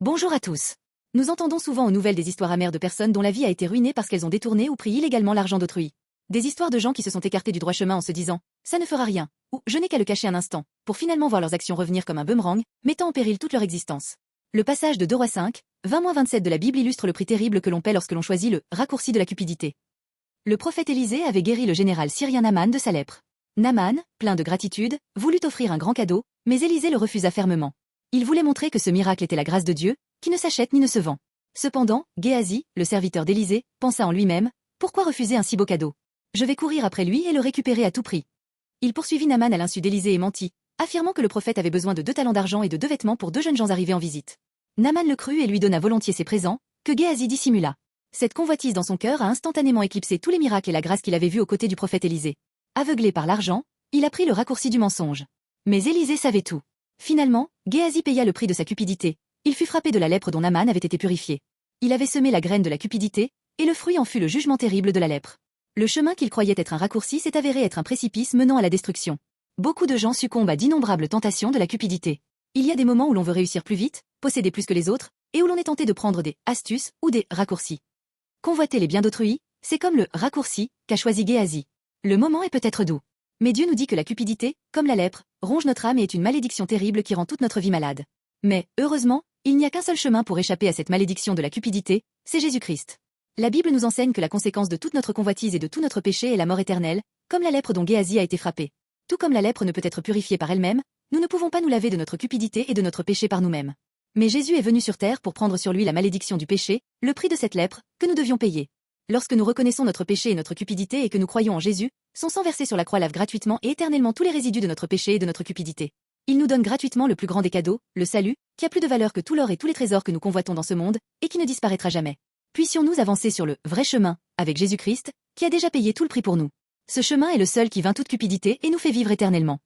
Bonjour à tous. Nous entendons souvent aux nouvelles des histoires amères de personnes dont la vie a été ruinée parce qu'elles ont détourné ou pris illégalement l'argent d'autrui. Des histoires de gens qui se sont écartés du droit chemin en se disant « ça ne fera rien » ou « je n'ai qu'à le cacher un instant » pour finalement voir leurs actions revenir comme un boomerang, mettant en péril toute leur existence. Le passage de 2 Rois 5, 20-27 de la Bible illustre le prix terrible que l'on paie lorsque l'on choisit le raccourci de la cupidité. Le prophète Élisée avait guéri le général syrien Naaman de sa lèpre. Naaman, plein de gratitude, voulut offrir un grand cadeau, mais Élisée le refusa fermement. Il voulait montrer que ce miracle était la grâce de Dieu, qui ne s'achète ni ne se vend. Cependant, Géasi, le serviteur d'Élisée, pensa en lui-même, « Pourquoi refuser un si beau cadeau? Je vais courir après lui et le récupérer à tout prix. » Il poursuivit Naaman à l'insu d'Élisée et mentit, affirmant que le prophète avait besoin de 2 talents d'argent et de 2 vêtements pour 2 jeunes gens arrivés en visite. Naaman le crut et lui donna volontiers ses présents, que Géasi dissimula. Cette convoitise dans son cœur a instantanément éclipsé tous les miracles et la grâce qu'il avait vus aux côtés du prophète Élisée. Aveuglé par l'argent, il a pris le raccourci du mensonge. Mais Élisée savait tout. Finalement, Géasi paya le prix de sa cupidité. Il fut frappé de la lèpre dont Naaman avait été purifié. Il avait semé la graine de la cupidité, et le fruit en fut le jugement terrible de la lèpre. Le chemin qu'il croyait être un raccourci s'est avéré être un précipice menant à la destruction. Beaucoup de gens succombent à d'innombrables tentations de la cupidité. Il y a des moments où l'on veut réussir plus vite, posséder plus que les autres, et où l'on est tenté de prendre des astuces ou des raccourcis. Convoiter les biens d'autrui, c'est comme le raccourci qu'a choisi Géasi. Le moment est peut-être doux. Mais Dieu nous dit que la cupidité, comme la lèpre, ronge notre âme et est une malédiction terrible qui rend toute notre vie malade. Mais, heureusement, il n'y a qu'un seul chemin pour échapper à cette malédiction de la cupidité, c'est Jésus-Christ. La Bible nous enseigne que la conséquence de toute notre convoitise et de tout notre péché est la mort éternelle, comme la lèpre dont Géasi a été frappé. Tout comme la lèpre ne peut être purifiée par elle-même, nous ne pouvons pas nous laver de notre cupidité et de notre péché par nous-mêmes. Mais Jésus est venu sur terre pour prendre sur lui la malédiction du péché, le prix de cette lèpre, que nous devions payer. Lorsque nous reconnaissons notre péché et notre cupidité et que nous croyons en Jésus, son sang versé sur la croix lave gratuitement et éternellement tous les résidus de notre péché et de notre cupidité. Il nous donne gratuitement le plus grand des cadeaux, le salut, qui a plus de valeur que tout l'or et tous les trésors que nous convoitons dans ce monde, et qui ne disparaîtra jamais. Puissions-nous avancer sur le vrai chemin, avec Jésus-Christ, qui a déjà payé tout le prix pour nous. Ce chemin est le seul qui vainc toute cupidité et nous fait vivre éternellement.